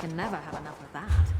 can never have enough of that.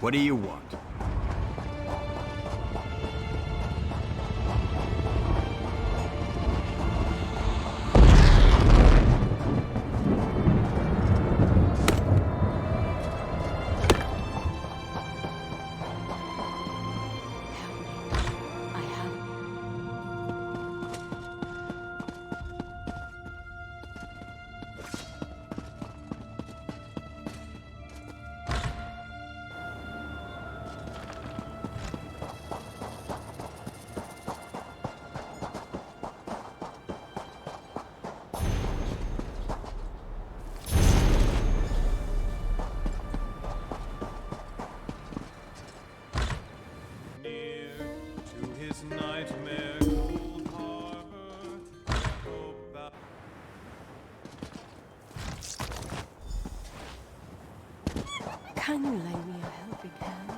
What do you want? Can you lay me a helping hand?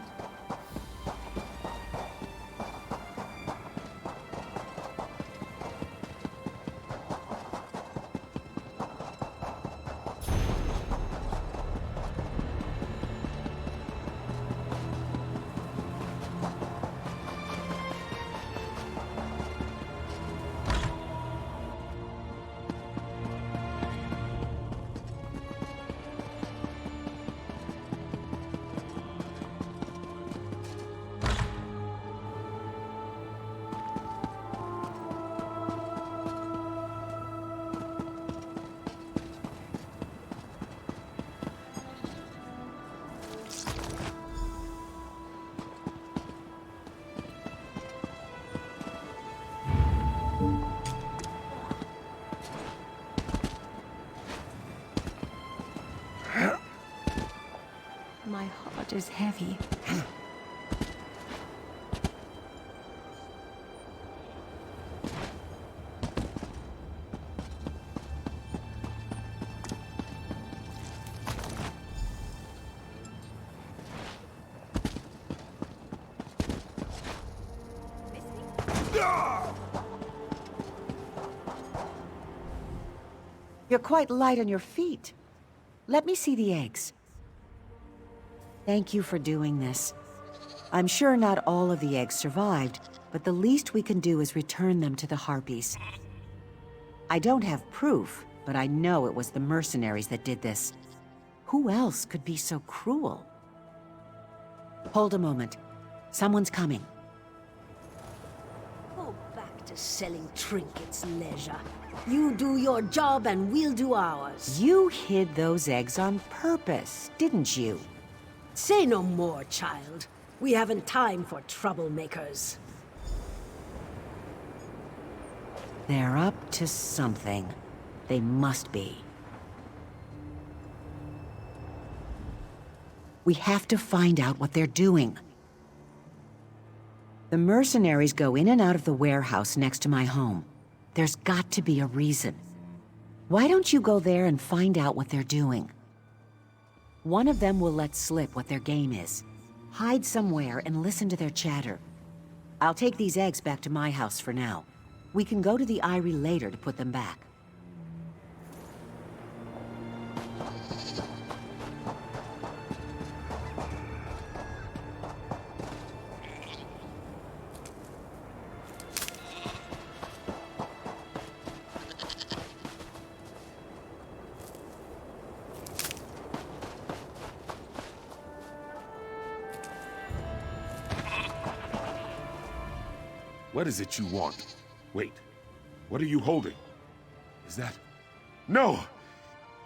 My heart is heavy. You're quite light on your feet. Let me see the eggs. Thank you for doing this. I'm sure not all of the eggs survived, but the least we can do is return them to the Harpies. I don't have proof, but I know it was the mercenaries that did this. Who else could be so cruel? Hold a moment. Someone's coming. Go back to selling trinkets, leisure. You do your job and we'll do ours. You hid those eggs on purpose, didn't you? Say no more, child. We haven't time for troublemakers. They're up to something. They must be. We have to find out what they're doing. The mercenaries go in and out of the warehouse next to my home. There's got to be a reason. Why don't you go there and find out what they're doing? One of them will let slip what their game is. Hide somewhere and listen to their chatter. I'll take these eggs back to my house for now. We can go to the Eyrie later to put them back. What is it you want? Wait, what are you holding? Is that... No!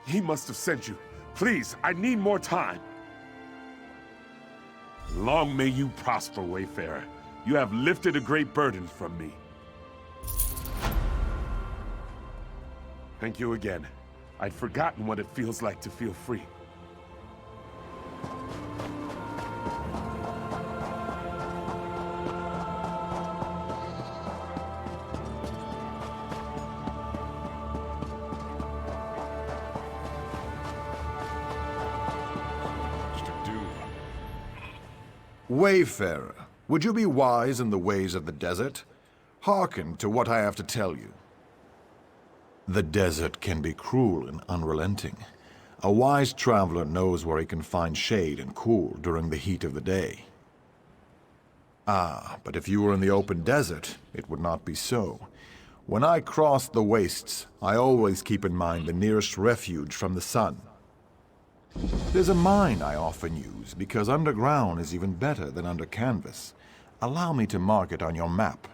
He must have sent you. Please, I need more time. Long may you prosper, Wayfarer. You have lifted a great burden from me. Thank you again. I'd forgotten what it feels like to feel free. Wayfarer, would you be wise in the ways of the desert? Hearken to what I have to tell you. The desert can be cruel and unrelenting. A wise traveler knows where he can find shade and cool during the heat of the day. Ah, but if you were in the open desert, it would not be so. When I cross the wastes, I always keep in mind the nearest refuge from the sun. There's a mine I often use, because underground is even better than under canvas. Allow me to mark it on your map.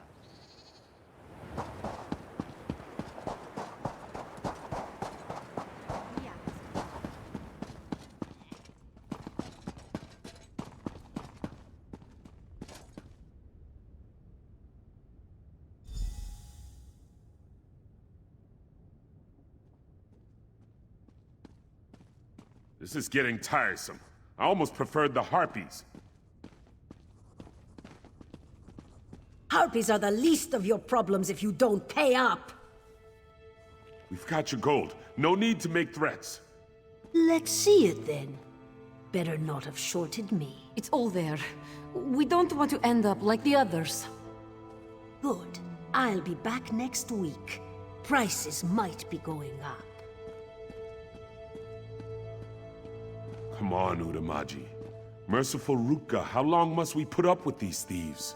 This is getting tiresome. I almost preferred the Harpies. Harpies are the least of your problems if you don't pay up. We've got your gold. No need to make threats. Let's see it then. Better not have shorted me. It's all there. We don't want to end up like the others. Good. I'll be back next week. Prices might be going up. Come on, Udamaji. Merciful Ruka, how long must we put up with these thieves?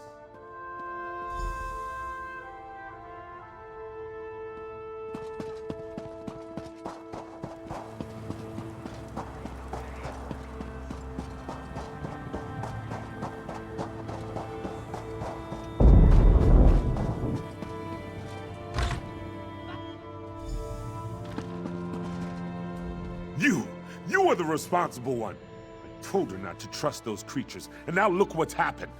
You are the responsible one. I told her not to trust those creatures, and now look what's happened.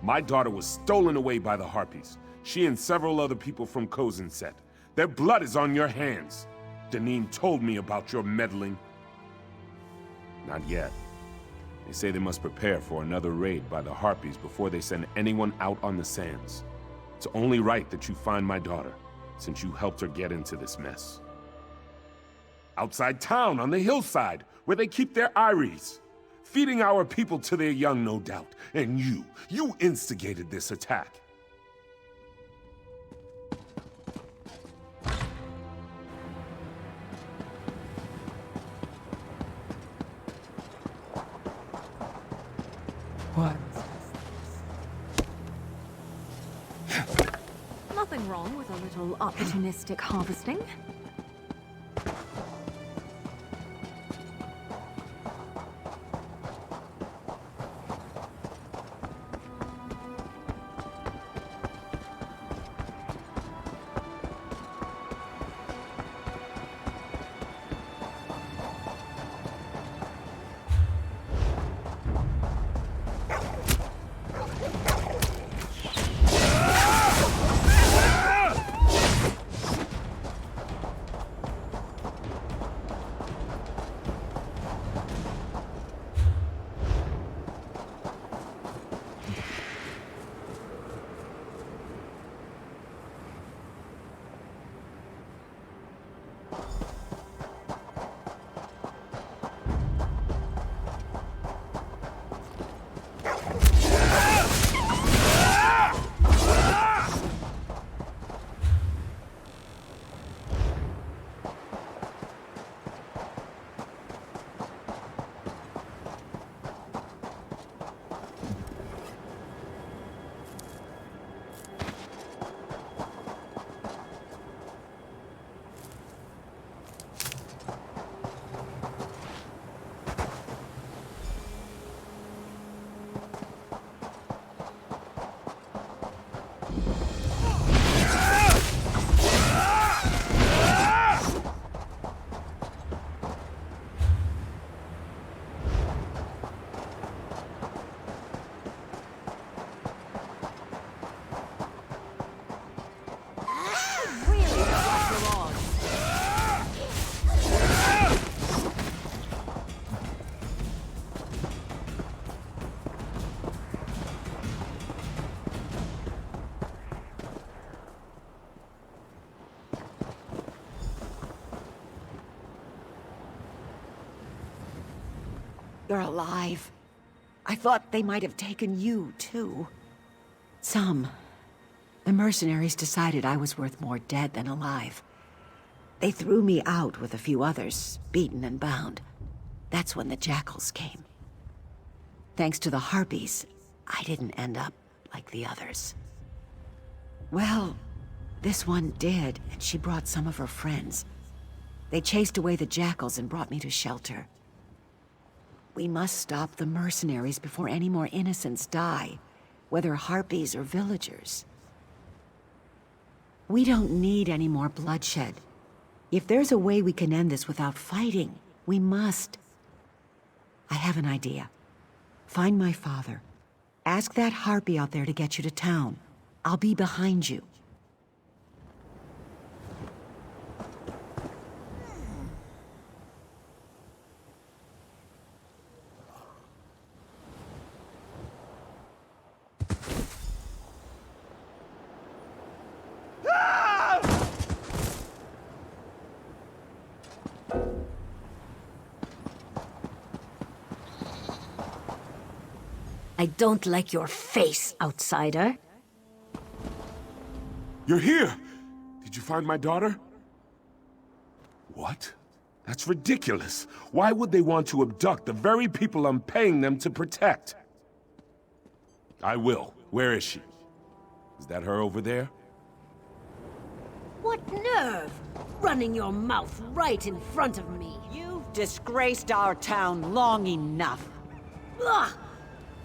My daughter was stolen away by the Harpies. She and several other people from Kozenset. Their blood is on your hands. Deneen told me about your meddling. Not yet. They say they must prepare for another raid by the Harpies before they send anyone out on the sands. It's only right that you find my daughter, since you helped her get into this mess. Outside town, on the hillside, where they keep their eyries. Feeding our people to their young, no doubt. And you instigated this attack. What? Nothing wrong with a little opportunistic harvesting. You're alive. I thought they might have taken you, too. Some. The mercenaries decided I was worth more dead than alive. They threw me out with a few others, beaten and bound. That's when the jackals came. Thanks to the harpies, I didn't end up like the others. Well, this one did, and she brought some of her friends. They chased away the jackals and brought me to shelter. We must stop the mercenaries before any more innocents die, whether harpies or villagers. We don't need any more bloodshed. If there's a way we can end this without fighting, we must. I have an idea. Find my father. Ask that harpy out there to get you to town. I'll be behind you. I don't like your face, outsider. You're here! Did you find my daughter? What? That's ridiculous. Why would they want to abduct the very people I'm paying them to protect? I will. Where is she? Is that her over there? What nerve! Running your mouth right in front of me. You've disgraced our town long enough. Ugh!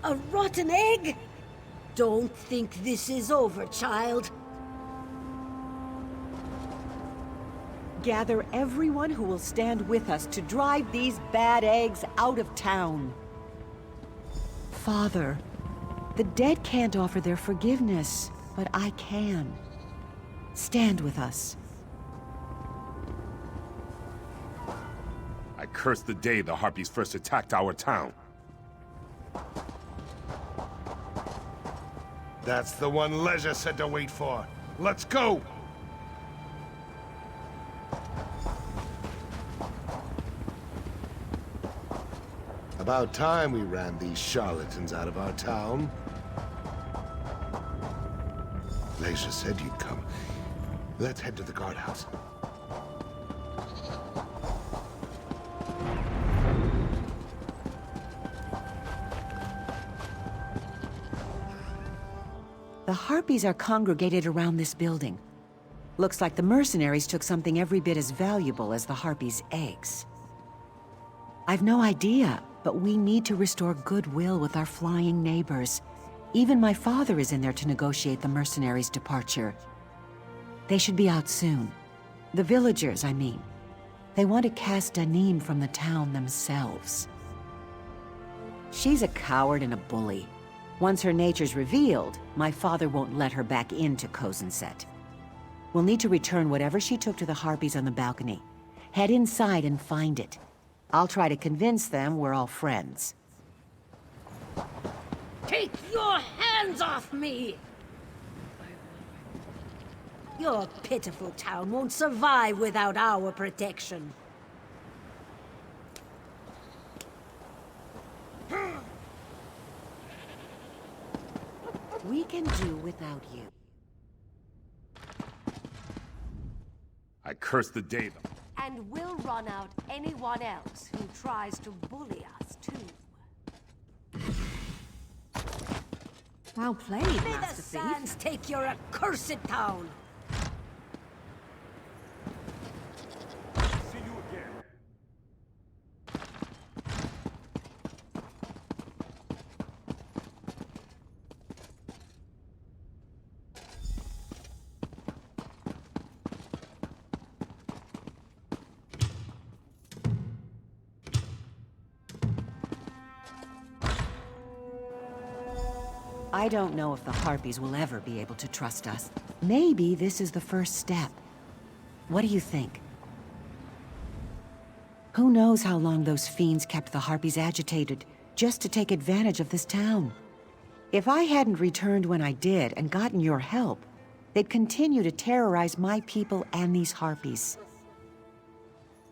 A rotten egg? Don't think this is over, child. Gather everyone who will stand with us to drive these bad eggs out of town. Father, the dead can't offer their forgiveness, but I can. Stand with us. I curse the day the Harpies first attacked our town. That's the one Leisure said to wait for. Let's go! About time we ran these charlatans out of our town. Leisure said you'd come. Let's head to the guardhouse. The harpies are congregated around this building. Looks like the mercenaries took something every bit as valuable as the harpies' eggs. I've no idea, but we need to restore goodwill with our flying neighbors. Even my father is in there to negotiate the mercenaries' departure. They should be out soon. The villagers, I mean. They want to cast Danim from the town themselves. She's a coward and a bully. Once her nature's revealed, my father won't let her back into Kozenset. We'll need to return whatever she took to the harpies on the balcony. Head inside and find it. I'll try to convince them we're all friends. Take your hands off me! Your pitiful town won't survive without our protection. We can do without you. I curse the day, though. And we'll run out anyone else who tries to bully us, too. Well played, May the Master Thief. sands take your accursed town! See you again. I don't know if the harpies will ever be able to trust us. Maybe this is the first step. What do you think? Who knows how long those fiends kept the harpies agitated, just to take advantage of this town? If I hadn't returned when I did and gotten your help, they'd continue to terrorize my people and these harpies.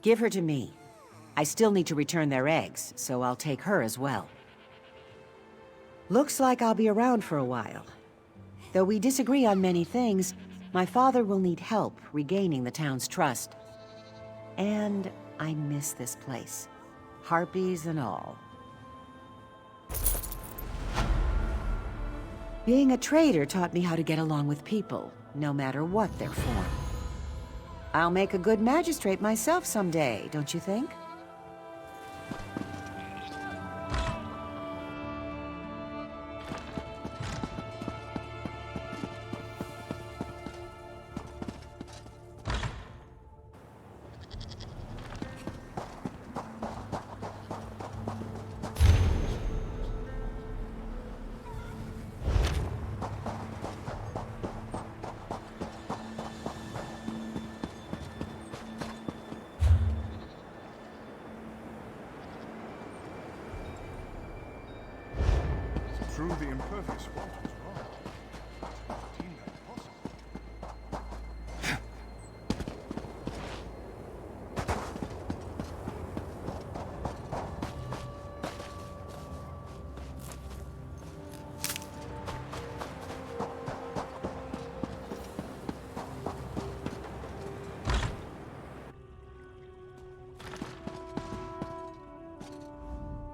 Give her to me. I still need to return their eggs, so I'll take her as well. Looks like I'll be around for a while. Though we disagree on many things, my father will need help regaining the town's trust. And I miss this place. Harpies and all. Being a trader taught me how to get along with people, no matter what their form. I'll make a good magistrate myself someday, don't you think? Through the impervious waters, right? I deem that possible.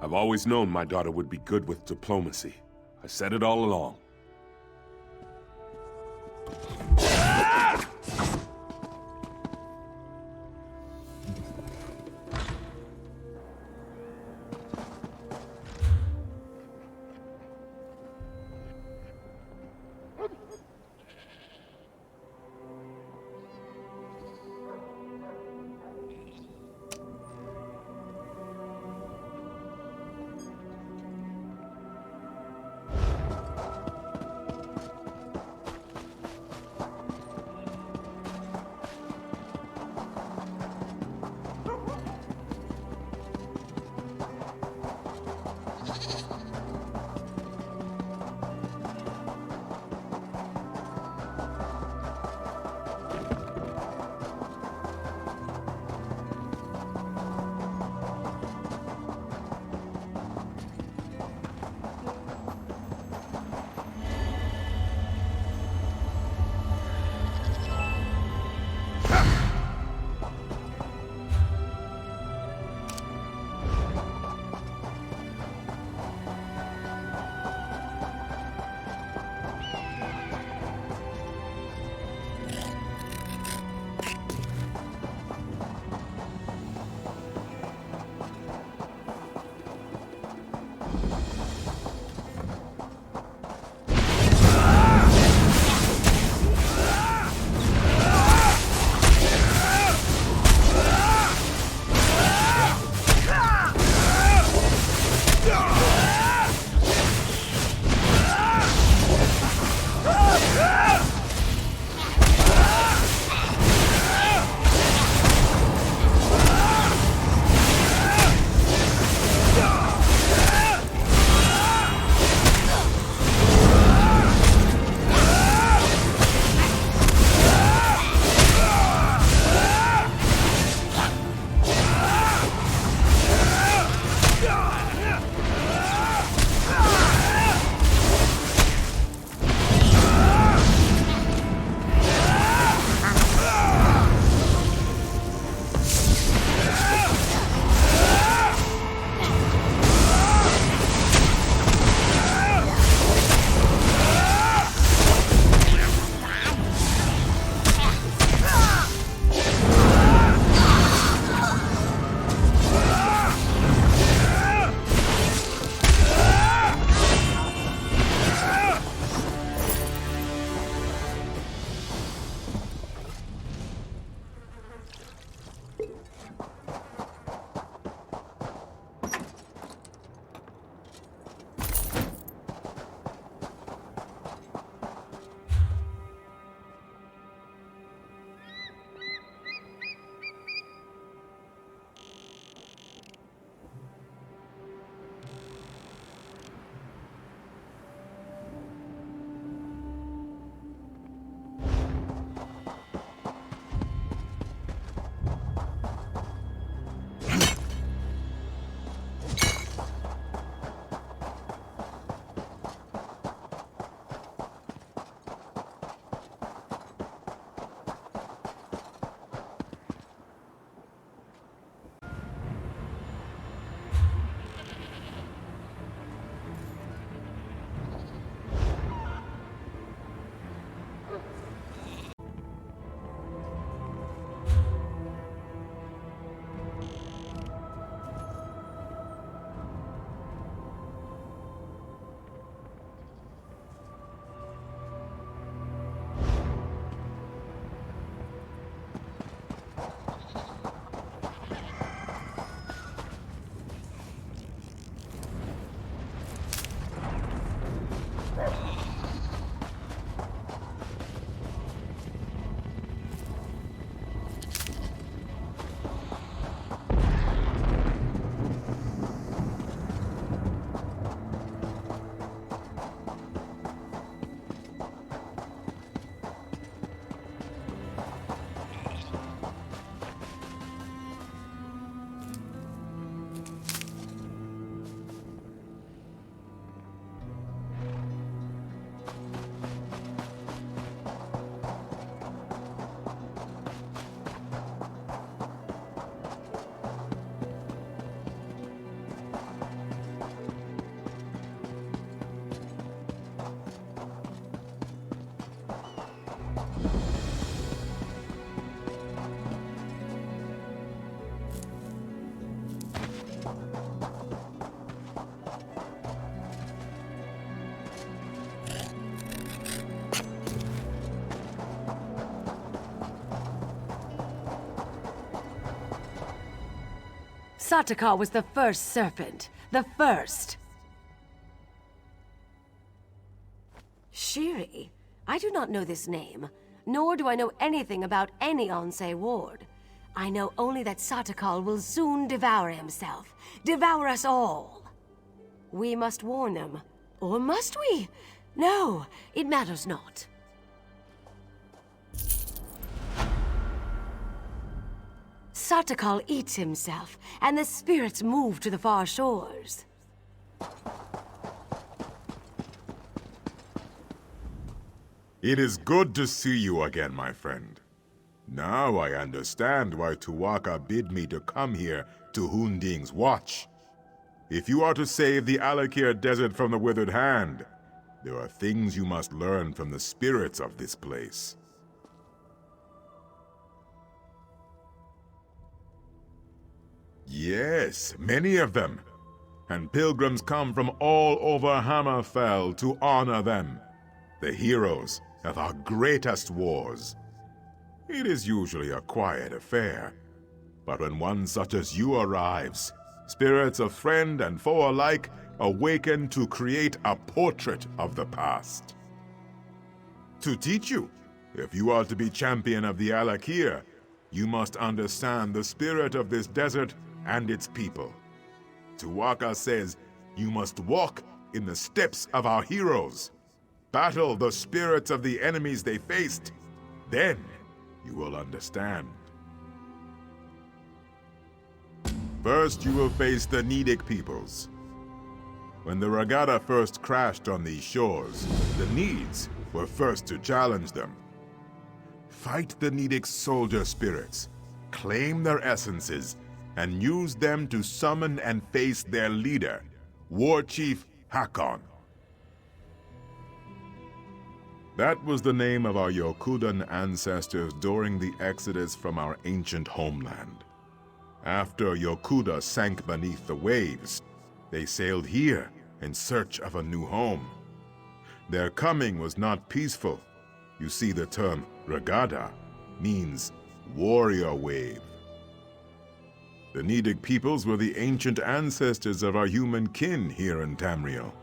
I've always known my daughter would be good with diplomacy. I said it all along. Satakal was the first serpent. The first. Shiri? I do not know this name, nor do I know anything about any Onse ward. I know only that Satakal will soon devour himself. Devour us all. We must warn them. Or must we? No, it matters not. Satakal eats himself, and the spirits move to the far shores. It is good to see you again, my friend. Now I understand why Tuwaka bid me to come here to Hunding's watch. If you are to save the Alakir Desert from the Withered Hand, there are things you must learn from the spirits of this place. Yes, many of them. And pilgrims come from all over Hammerfell to honor them, the heroes of our greatest wars. It is usually a quiet affair, but when one such as you arrives, spirits of friend and foe alike awaken to create a portrait of the past. To teach you, if you are to be champion of the Alakir, you must understand the spirit of this desert and its people. Tuwaka says you must walk in the steps of our heroes. Battle the spirits of the enemies they faced. Then you will understand. First, you will face the Nidic peoples. When the Gada first crashed on these shores, the Needs were first to challenge them. Fight the Nidic soldier spirits, claim their essences, and use them to summon and face their leader, War Chief Hakon. That was the name of our Yokudan ancestors during the exodus from our ancient homeland. After Yokuda sank beneath the waves, they sailed here in search of a new home. Their coming was not peaceful. You see, the term Gada means warrior wave. The Nidic peoples were the ancient ancestors of our human kin here in Tamriel.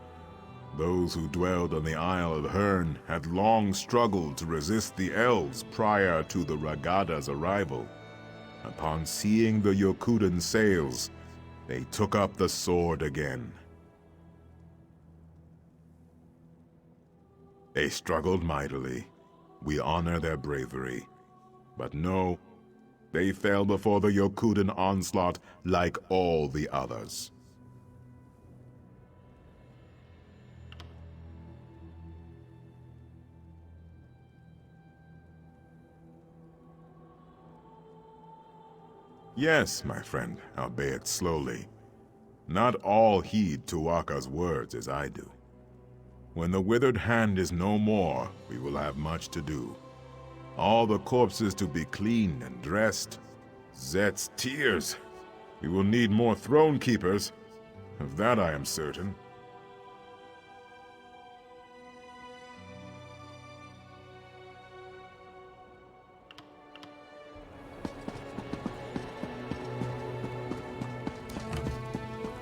Those who dwelled on the Isle of Hern had long struggled to resist the elves prior to the Gada's arrival. Upon seeing the Yokudan sails, they took up the sword again. They struggled mightily. We honor their bravery. But no, they fell before the Yokudan onslaught like all the others. Yes, my friend, albeit slowly. Not all heed Tuwaka's words as I do. When the Withered Hand is no more, we will have much to do. All the corpses to be cleaned and dressed. Zet's tears. We will need more throne keepers. Of that I am certain.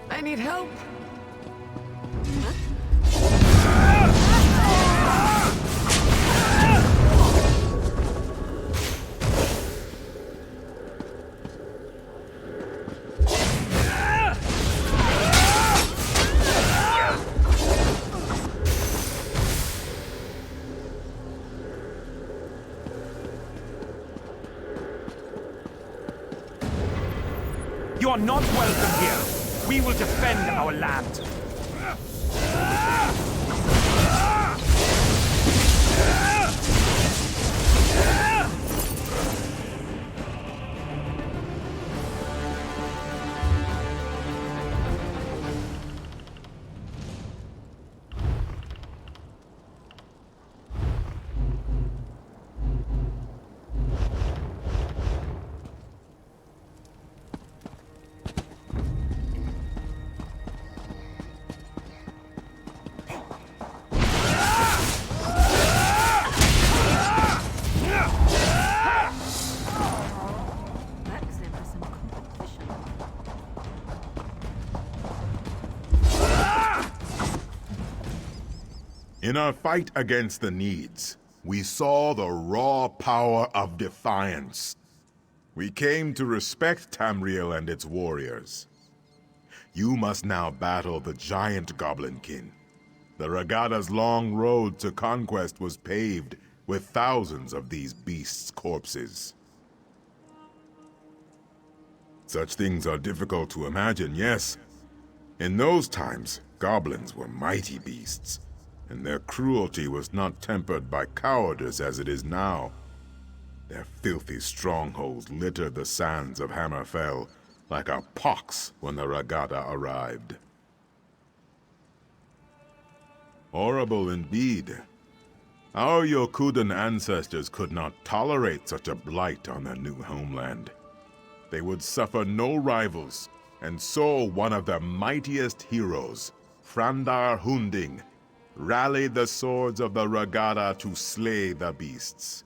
I need help. You are not welcome here. We will defend our land. In our fight against the Needs, we saw the raw power of defiance. We came to respect Tamriel and its warriors. You must now battle the giant goblinkin. The Regada's long road to conquest was paved with thousands of these beasts' corpses. Such things are difficult to imagine, yes. In those times, goblins were mighty beasts, and their cruelty was not tempered by cowardice as it is now. Their filthy strongholds littered the sands of Hammerfell like a pox when the Regada arrived. Horrible indeed. Our Yokudan ancestors could not tolerate such a blight on their new homeland. They would suffer no rivals, and so one of their mightiest heroes, Frandar Hunding, rallied the swords of the Regada to slay the beasts.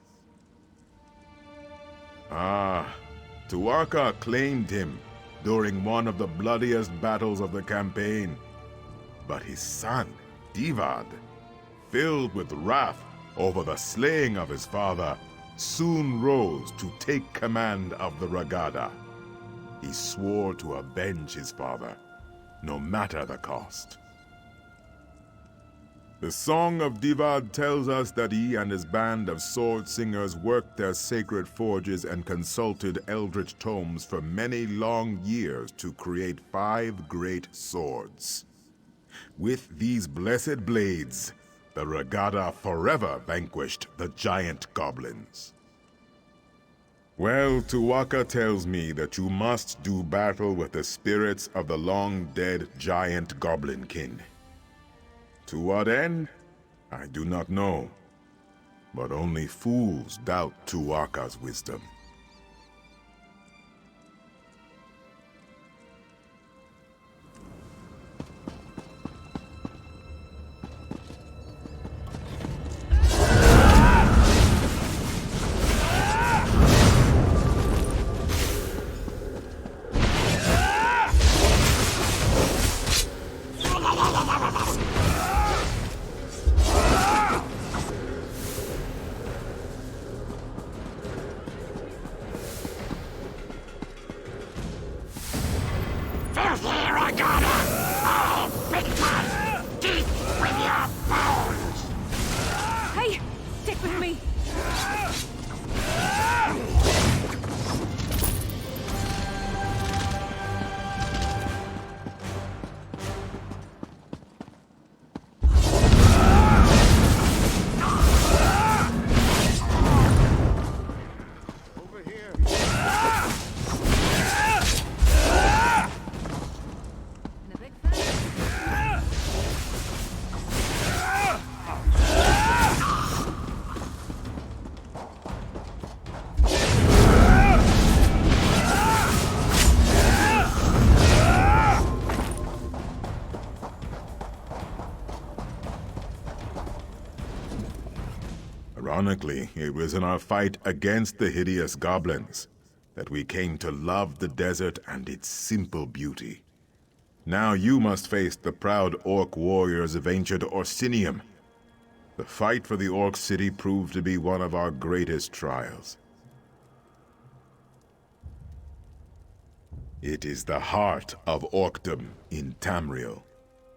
Tuaka claimed him during one of the bloodiest battles of the campaign. But his son, Divad, filled with wrath over the slaying of his father, soon rose to take command of the Regada. He swore to avenge his father, no matter the cost. The Song of Divad tells us that he and his band of sword singers worked their sacred forges and consulted eldritch tomes for many long years to create 5 great swords. With these blessed blades, the Regada forever vanquished the giant goblins. Well, Tuaka tells me that you must do battle with the spirits of the long-dead giant goblinkin. To what end? I do not know. But only fools doubt Tuaka's wisdom. Hey! Stick with me! Ironically, it was in our fight against the hideous goblins that we came to love the desert and its simple beauty. Now you must face the proud orc warriors of ancient Orsinium. The fight for the orc city proved to be one of our greatest trials. It is the heart of orcdom in Tamriel,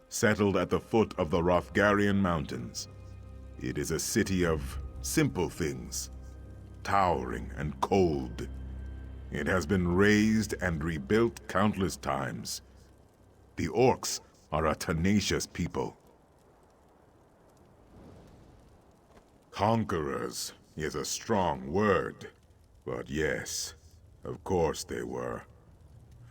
settled at the foot of the Hrothgarian Mountains. It is a city of simple things, towering and cold. It has been razed and rebuilt countless times. The orcs are a tenacious people. Conquerors is a strong word, but yes, of course they were.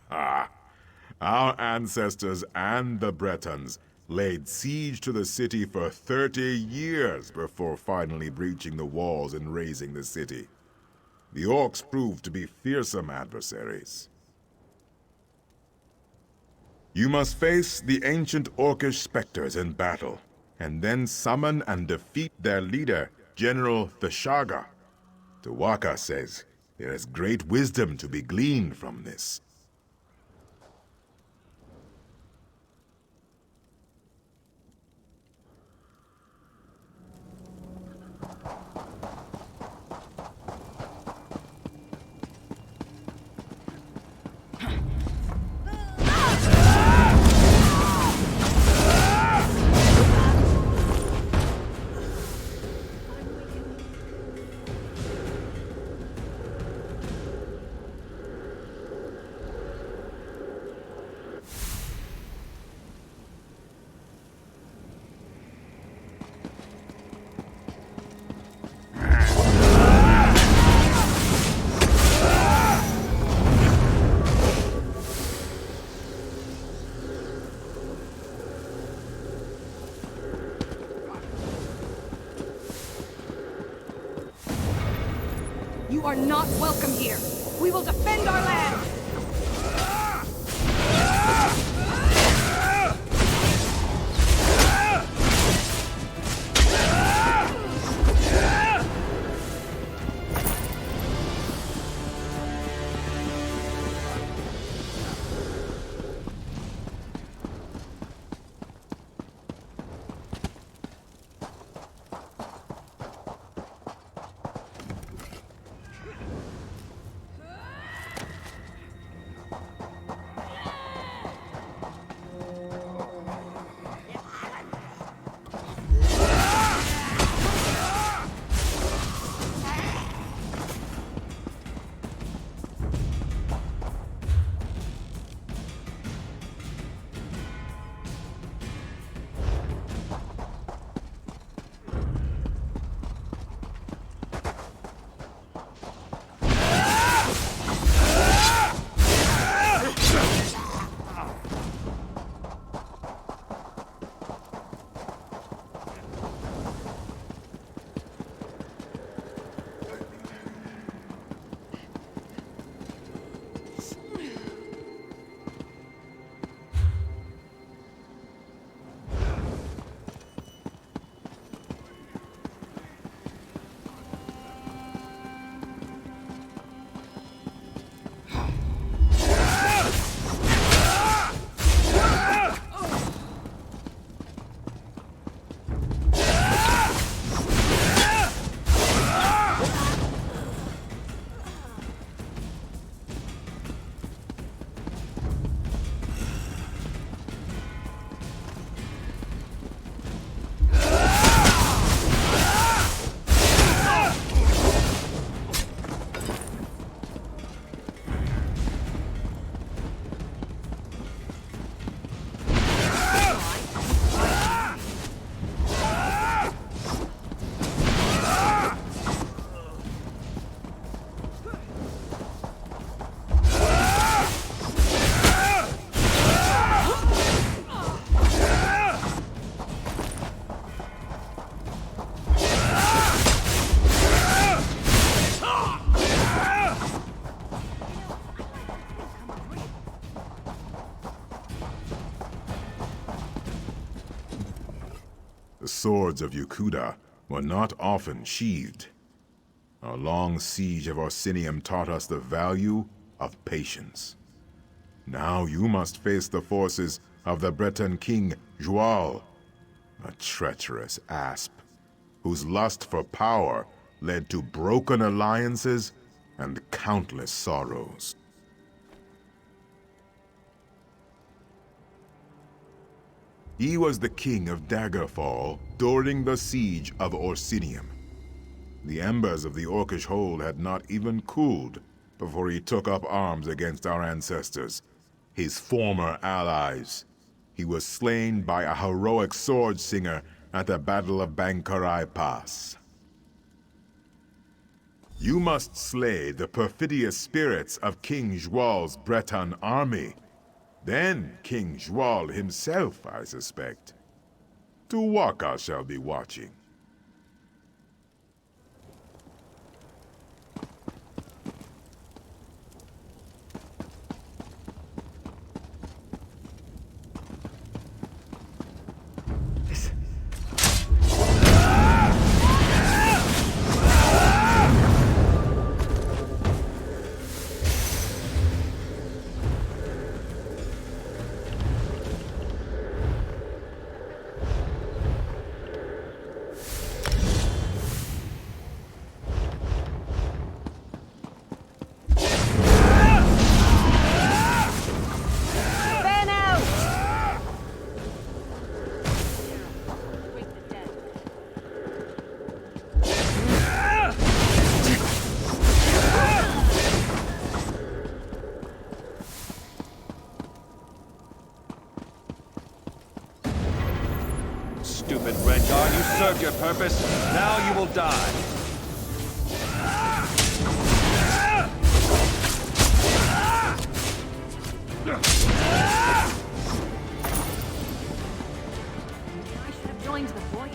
Our ancestors and the Bretons laid siege to the city for 30 years before finally breaching the walls and razing the city. The orcs proved to be fearsome adversaries. You must face the ancient orcish specters in battle, and then summon and defeat their leader, General Theshaga. Tuaka says there is great wisdom to be gleaned from this. You are not welcome here. We will defend our land. The swords of Yukuda were not often sheathed. Our long siege of Orsinium taught us the value of patience. Now you must face the forces of the Breton king, Joual, a treacherous asp, whose lust for power led to broken alliances and countless sorrows. He was the king of Daggerfall during the siege of Orsinium. The embers of the Orcish hold had not even cooled before he took up arms against our ancestors, his former allies. He was slain by a heroic sword singer at the Battle of Bankarai Pass. You must slay the perfidious spirits of King Joual's Breton army. Then King Joual himself, I suspect. Tuwaka shall be watching. Stupid Red Guard, you served your purpose. Now you will die. I should have joined the voyage.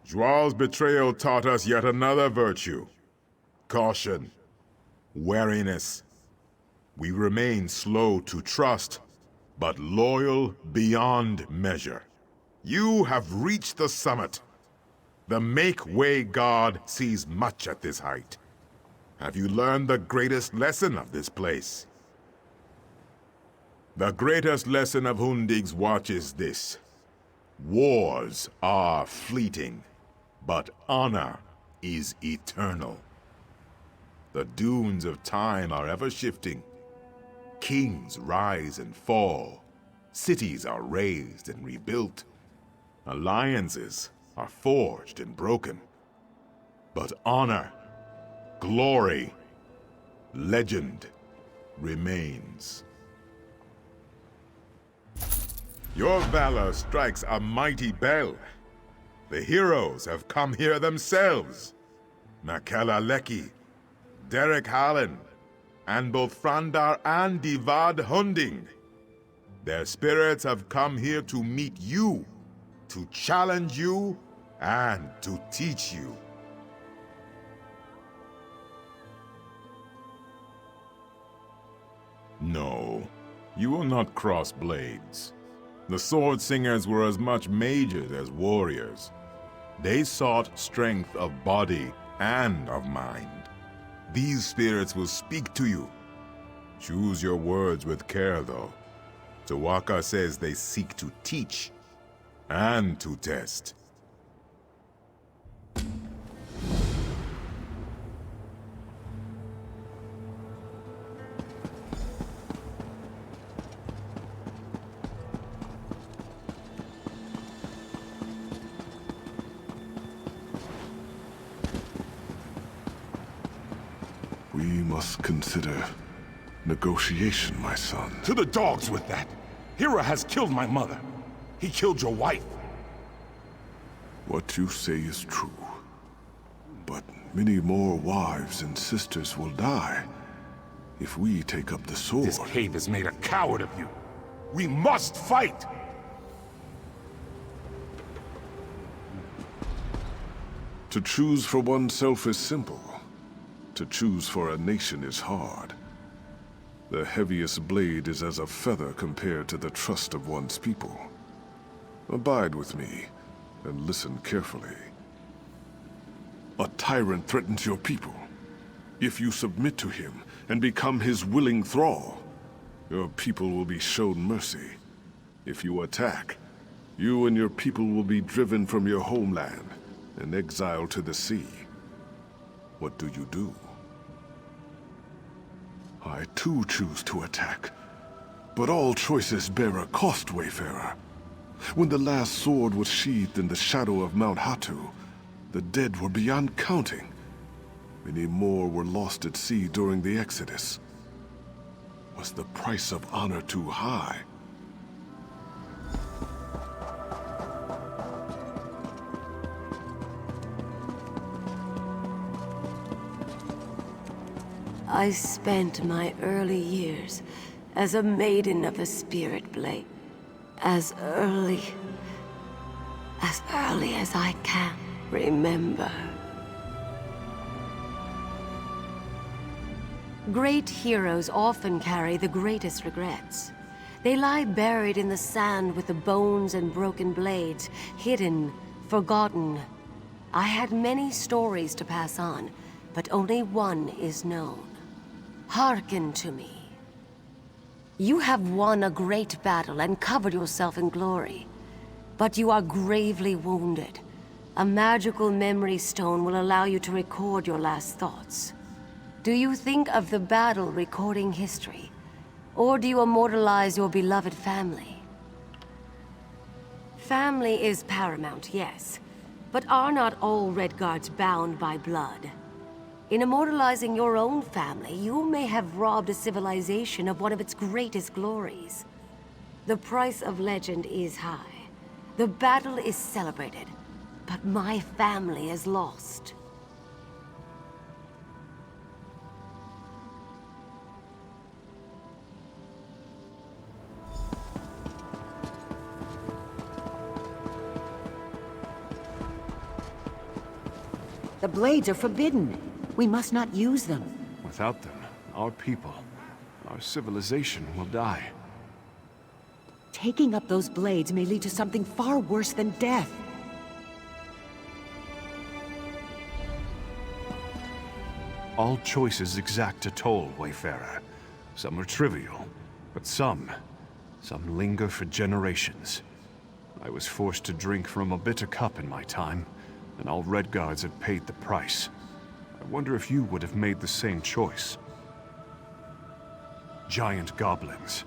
Joal's betrayal taught us yet another virtue. Caution. Wariness. We remain slow to trust, but loyal beyond measure. You have reached the summit. The Make-Way God sees much at this height. Have you learned the greatest lesson of this place? The greatest lesson of Hundig's watch is this. Wars are fleeting, but honor is eternal. The dunes of time are ever shifting. Kings rise and fall. Cities are raised and rebuilt. Alliances are forged and broken. But honor, glory, legend remains. Your valor strikes a mighty bell. The heroes have come here themselves. Nakela Leki, Derek Hallen, and both Frandar and Divad Hunding. Their spirits have come here to meet you, to challenge you, and to teach you. No, you will not cross blades. The Sword Singers were as much mages as warriors. They sought strength of body and of mind. These spirits will speak to you. Choose your words with care, though. Tawaka says they seek to teach and to test. We must consider negotiation, my son. To the dogs with that! Hira has killed my mother. He killed your wife. What you say is true. But many more wives and sisters will die if we take up the sword. This cave has made a coward of you. We must fight! To choose for oneself is simple. To choose for a nation is hard. The heaviest blade is as a feather compared to the trust of one's people. Abide with me, and listen carefully. A tyrant threatens your people. If you submit to him and become his willing thrall, your people will be shown mercy. If you attack, you and your people will be driven from your homeland and exiled to the sea. What do you do? I too choose to attack, but all choices bear a cost, Wayfarer. When the last sword was sheathed in the shadow of Mount Hatu, the dead were beyond counting. Many more were lost at sea during the Exodus. Was the price of honor too high? I spent my early years as a maiden of the Spirit Blade. As early as I can remember. Great heroes often carry the greatest regrets. They lie buried in the sand with the bones and broken blades, hidden, forgotten. I had many stories to pass on, but only one is known. Hearken to me. You have won a great battle and covered yourself in glory, but you are gravely wounded. A magical memory stone will allow you to record your last thoughts. Do you think of the battle recording history, or do you immortalize your beloved family? Family is paramount, yes, but are not all Redguards bound by blood? In immortalizing your own family, you may have robbed a civilization of one of its greatest glories. The price of legend is high. The battle is celebrated, but my family is lost. The blades are forbidden. We must not use them. Without them, our people, our civilization will die. Taking up those blades may lead to something far worse than death. All choices exact a toll, Wayfarer. Some are trivial, but some linger for generations. I was forced to drink from a bitter cup in my time, and all Redguards had paid the price. I wonder if you would have made the same choice. Giant goblins,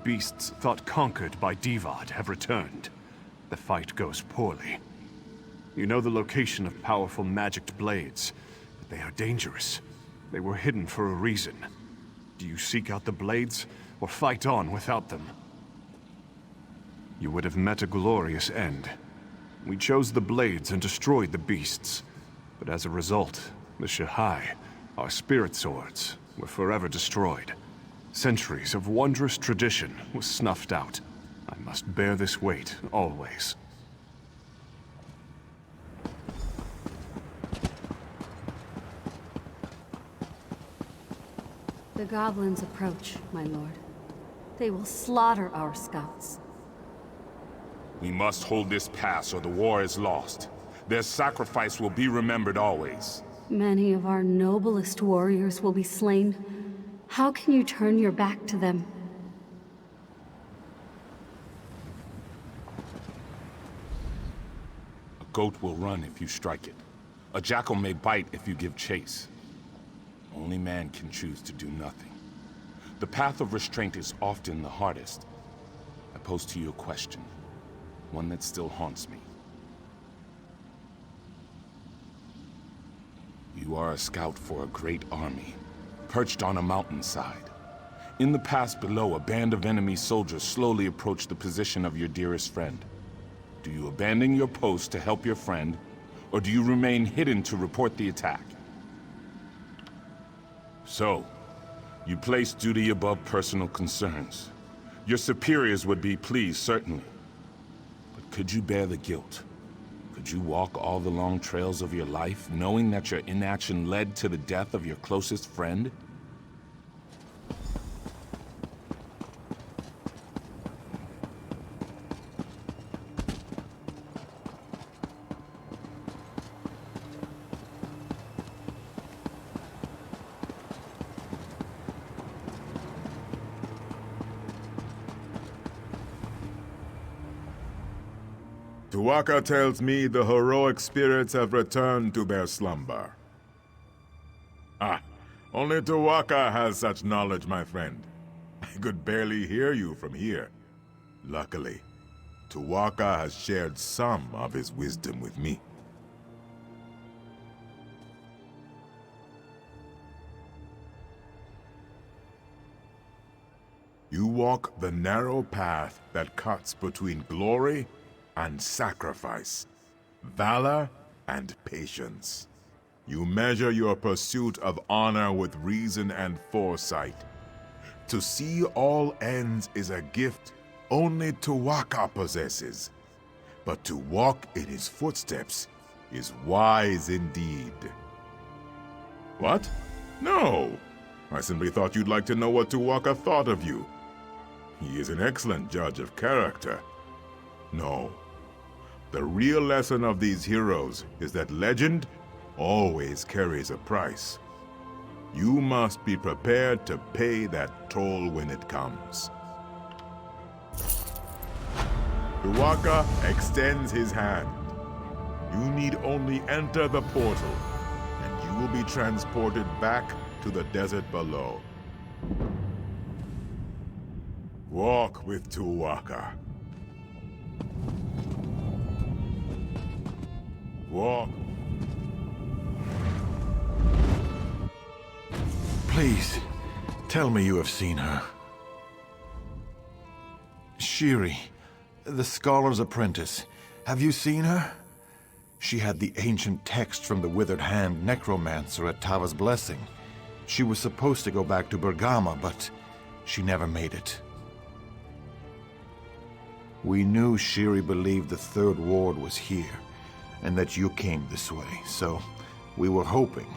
beasts thought conquered by Divad, have returned. The fight goes poorly. You know the location of powerful magicked blades, but they are dangerous. They were hidden for a reason. Do you seek out the blades, or fight on without them? You would have met a glorious end. We chose the blades and destroyed the beasts. But as a result, the Shahai, our spirit swords, were forever destroyed. Centuries of wondrous tradition was snuffed out. I must bear this weight, always. The goblins approach, my lord. They will slaughter our scouts. We must hold this pass or the war is lost. Their sacrifice will be remembered always. Many of our noblest warriors will be slain. How can you turn your back to them? A goat will run if you strike it. A jackal may bite if you give chase. Only man can choose to do nothing. The path of restraint is often the hardest. I pose to you a question, one that still haunts me. You are a scout for a great army, perched on a mountainside. In the pass below, a band of enemy soldiers slowly approach the position of your dearest friend. Do you abandon your post to help your friend, or do you remain hidden to report the attack? So, you place duty above personal concerns. Your superiors would be pleased, certainly. But could you bear the guilt? Could you walk all the long trails of your life, knowing that your inaction led to the death of your closest friend? Tuwaka tells me the heroic spirits have returned to their slumber. Ah, only Tuwaka has such knowledge, my friend. I could barely hear you from here. Luckily, Tuwaka has shared some of his wisdom with me. You walk the narrow path that cuts between glory and sacrifice, valor and patience. You measure your pursuit of honor with reason and foresight. To see all ends is a gift only Tuwaka possesses, but to walk in his footsteps is wise indeed. What? No! I simply thought you'd like to know what Tuwaka thought of you. He is an excellent judge of character. No. The real lesson of these heroes is that legend always carries a price. You must be prepared to pay that toll when it comes. Tuwaka extends his hand. You need only enter the portal, and you will be transported back to the desert below. Walk with Tuwaka. Walk. Please, tell me you have seen her. Shiri, the scholar's apprentice. Have you seen her? She had the ancient text from the Withered Hand necromancer at Tava's Blessing. She was supposed to go back to Bergama, but she never made it. We knew Shiri believed the Third Ward was here, and that you came this way, so We were hoping.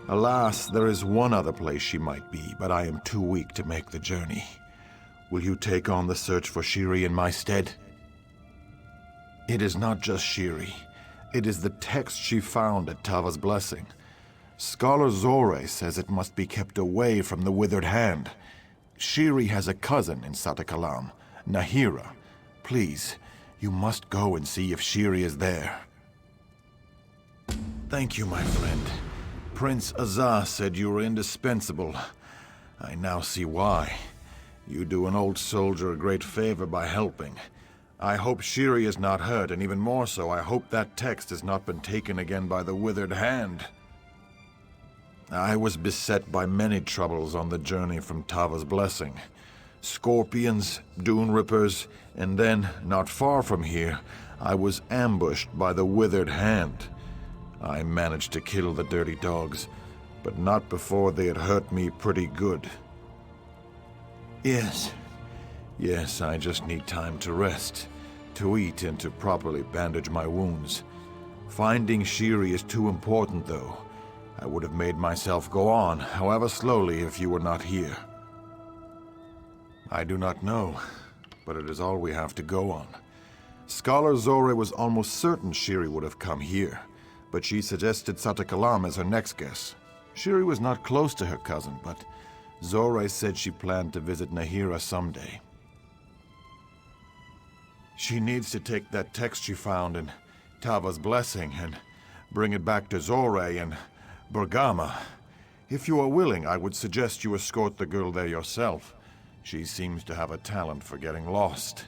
Alas, there is one other place she might be, but I am too weak to make the journey. Will you take on the search for Shiri in my stead? It is not just Shiri. It is the text she found at Tava's blessing. Scholar Zore says it must be kept away from the withered hand. Shiri has a cousin in Satakalam, Nahira. Please, you must go and see if Shiri is there. Thank you, my friend. Prince Azah said you were indispensable. I now see why. You do an old soldier a great favor by helping. I hope Shiri is not hurt, and even more so, I hope that text has not been taken again by the withered hand. I was beset by many troubles on the journey from Tava's blessing. Scorpions, dune rippers, and then, not far from here, I was ambushed by the withered hand. I managed to kill the dirty dogs, but not before they had hurt me pretty good. Yes, I just need time to rest, to eat, and to properly bandage my wounds. Finding Shiri is too important, though. I would have made myself go on, however slowly, if you were not here. I do not know, but it is all we have to go on. Scholar Zore was almost certain Shiri would have come here, but she suggested Satakalam as her next guess. Shiri was not close to her cousin, but Zore said she planned to visit Nahira someday. She needs to take that text she found in Tava's blessing and bring it back to Zore and Bergama. If you are willing, I would suggest you escort the girl there yourself. She seems to have a talent for getting lost.